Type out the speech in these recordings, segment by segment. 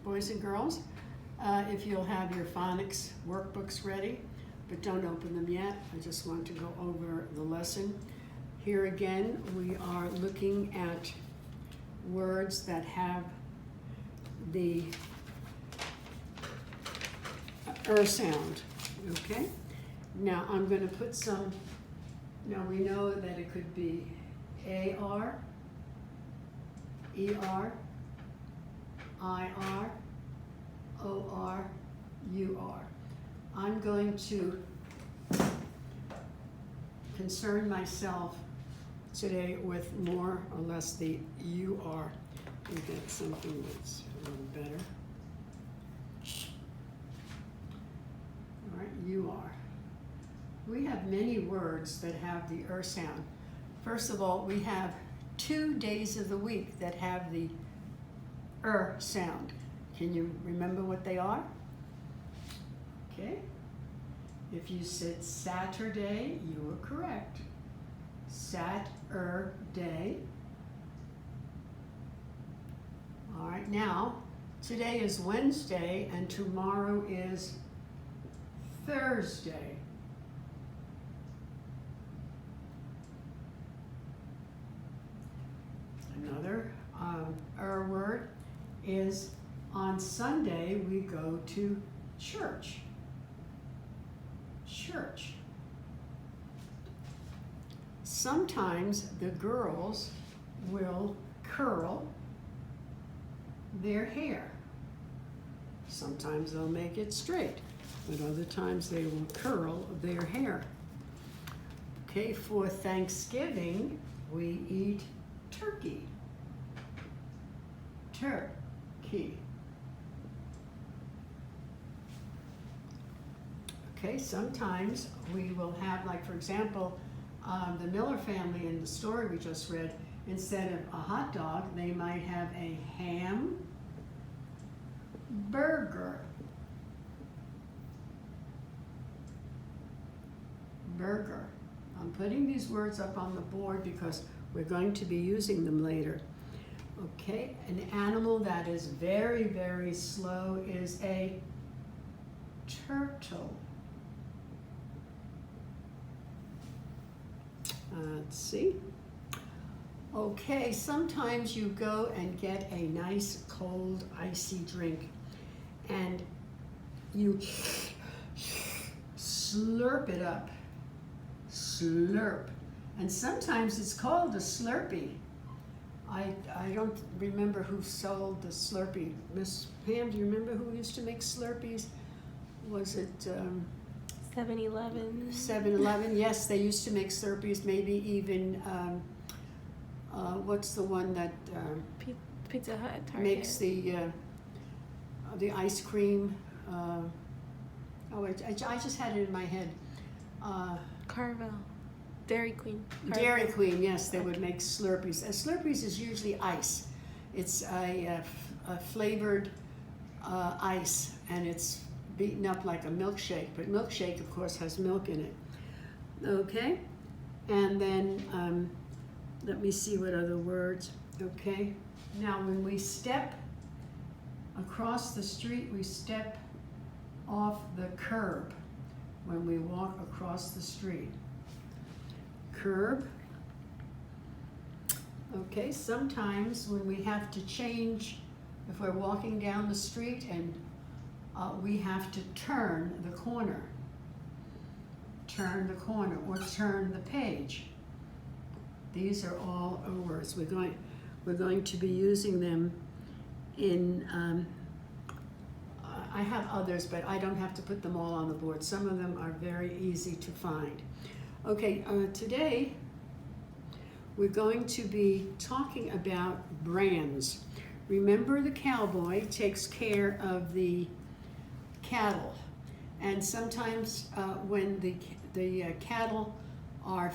Boys and girls, if you'll have your phonics workbooks ready, but don't open them yet. I just want to go over the lesson. Here again, we are looking at words that have the sound, okay? Now I'm going to put some, now we know that it could be A-R, E-R, I-R, O-R, U-R. I'm going to concern myself today with more or less the U-R. We get something that's a little better. All right, U-R. We have many words that have the sound. First of all, we have 2 days of the week that have the sound. Can you remember what they are? Okay. If you said Saturday, you were correct. Saturday. All right, now, today is Wednesday and tomorrow is Thursday. Another word is on Sunday we go to church. Church. Sometimes the girls will curl their hair. Sometimes they'll make it straight, but other times they will curl their hair. Okay, for Thanksgiving, we eat turkey. Turkey. Okay, sometimes we will have, like for example, the Miller family in the story we just read, instead of a hot dog, they might have a ham burger. Burger. I'm putting these words up on the board because we're going to be using them later. Okay, an animal that is very, very slow is a turtle. Let's see. Okay, sometimes you go and get a nice cold icy drink and you slurp it up. Slurp. And sometimes it's called a Slurpee. I don't remember who sold the Slurpee. Miss Pam, do you remember who used to make Slurpees? Was it 7-Eleven? 7-Eleven, yes, they used to make Slurpees, maybe even, what's the one that Pizza Hut, Target. makes the ice cream? I just had it in my head. Carvel. Dairy Queen. Carvel. Dairy Queen, yes, they would make Slurpees. Slurpees is usually ice. It's a flavored ice, and it's beaten up like a milkshake, but milkshake, of course, has milk in it. Okay, and then let me see what other words. Okay, now when we step across the street, we step off the curb when we walk across the street. Curb. Okay, sometimes when we have to change, if we're walking down the street and we have to turn the corner. Turn the corner or turn the page. These are all words. We're going to be using them in, I have others, but I don't have to put them all on the board. Some of them are very easy to find. Okay, today we're going to be talking about brands. Remember, the cowboy takes care of the cattle, and sometimes when the cattle are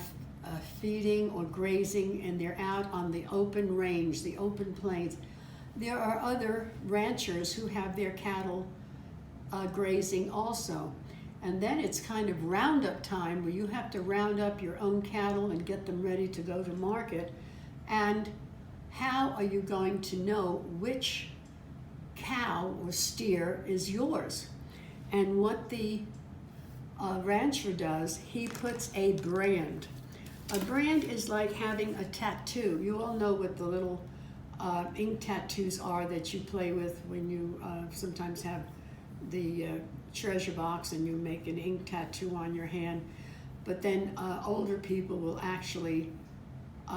feeding or grazing and they're out on the open range, the open plains, there are other ranchers who have their cattle grazing also. And then it's kind of roundup time where you have to round up your own cattle and get them ready to go to market. And how are you going to know which cow or steer is yours. And what the rancher does, he puts a brand. A brand is like having a tattoo. You all know what the little ink tattoos are that you play with when you sometimes have the treasure box and you make an ink tattoo on your hand. But then older people will actually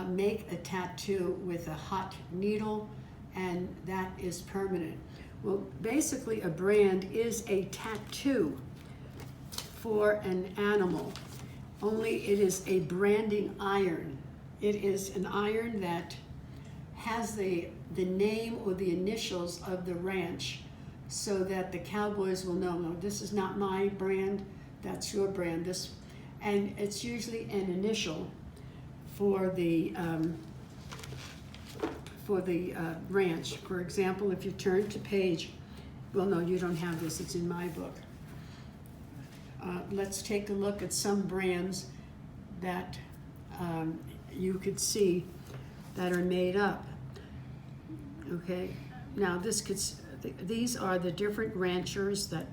make a tattoo with a hot needle, and that is permanent. Well, basically a brand is a tattoo for an animal, only it is a branding iron. It is an iron that has the name or the initials of the ranch, so that the cowboys will know, no, this is not my brand, that's your brand. And it's usually an initial for the ranch. For example, if you turn to page, well, no, you don't have this, it's in my book. Let's take a look at some brands that you could see that are made up. Okay, now these are the different ranchers that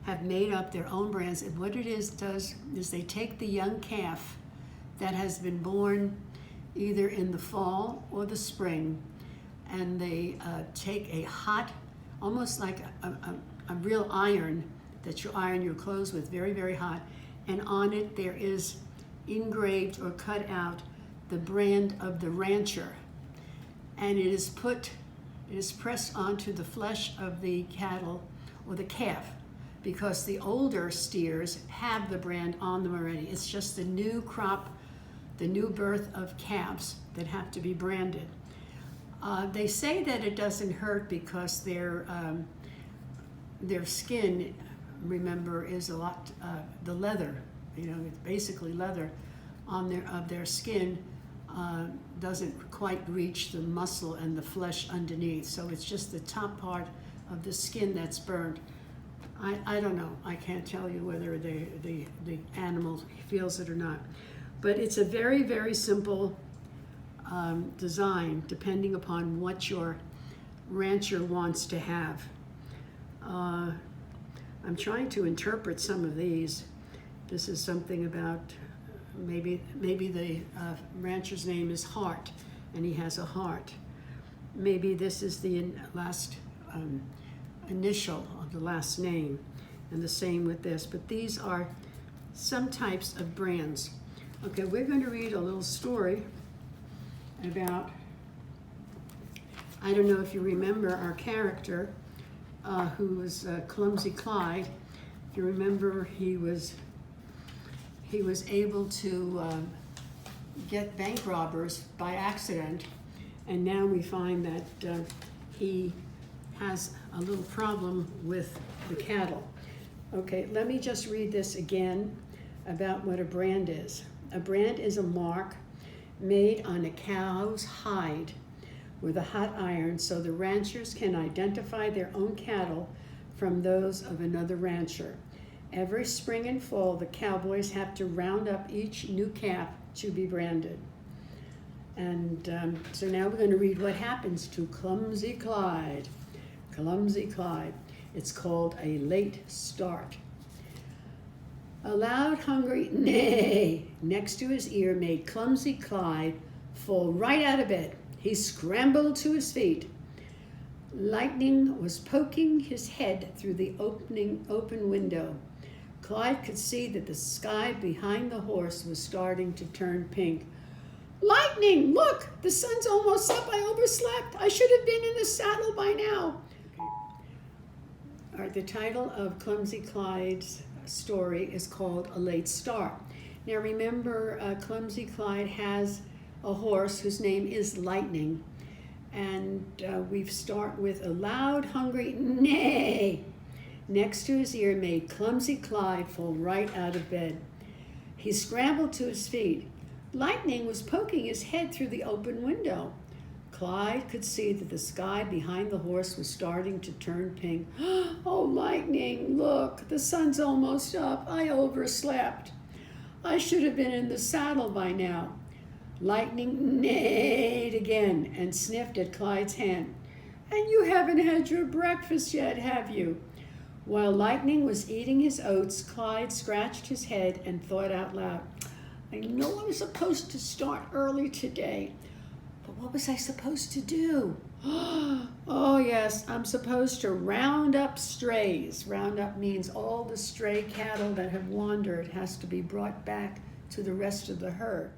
have made up their own brands. And what it does is they take the young calf that has been born either in the fall or the spring, and they take a hot, almost like a real iron that you iron your clothes with, very, very hot, and on it there is engraved or cut out the brand of the rancher, and it is pressed onto the flesh of the cattle or the calf, because the older steers have the brand on them already. It's just the new crop, the new birth of calves that have to be branded. They say that it doesn't hurt because their skin, remember, is a lot, the leather, it's basically leather on their skin doesn't quite reach the muscle and the flesh underneath. So it's just the top part of the skin that's burned. I don't know. I can't tell you whether the animal feels it or not. But it's a very, very simple design, depending upon what your rancher wants to have. I'm trying to interpret some of these. This is something about maybe the rancher's name is Hart, and he has a heart. Maybe this is the last initial of the last name, and the same with this. But these are some types of brands. Okay, we're going to read a little story about, I don't know if you remember our character who was Clumsy Clyde. If you remember, he was able to get bank robbers by accident, and now we find that he has a little problem with the cattle. Okay, let me just read this again about what a brand is. A brand is a mark made on a cow's hide with a hot iron, so the ranchers can identify their own cattle from those of another rancher. Every spring and fall, the cowboys have to round up each new calf to be branded. And so now we're going to read what happens to Clumsy Clyde. Clumsy Clyde. It's called a late start. A loud, hungry neigh next to his ear made Clumsy Clyde fall right out of bed. He scrambled to his feet. Lightning was poking his head through the open window. Clyde could see that the sky behind the horse was starting to turn pink. Lightning, look! The sun's almost up. I overslept. I should have been in the saddle by now. All right, the title of Clumsy Clyde's story is called A Late Start. Now remember, Clumsy Clyde has a horse whose name is Lightning, and we start with a loud, hungry neigh next to his ear made Clumsy Clyde fall right out of bed. He scrambled to his feet. Lightning was poking his head through the open window. Clyde could see that the sky behind the horse was starting to turn pink. Oh, Lightning, look, the sun's almost up. I overslept. I should have been in the saddle by now. Lightning neighed again and sniffed at Clyde's hand. And you haven't had your breakfast yet, have you? While Lightning was eating his oats, Clyde scratched his head and thought out loud, I know I'm supposed to start early today, but what was I supposed to do? Oh yes, I'm supposed to round up strays. Round up means all the stray cattle that have wandered has to be brought back to the rest of the herd.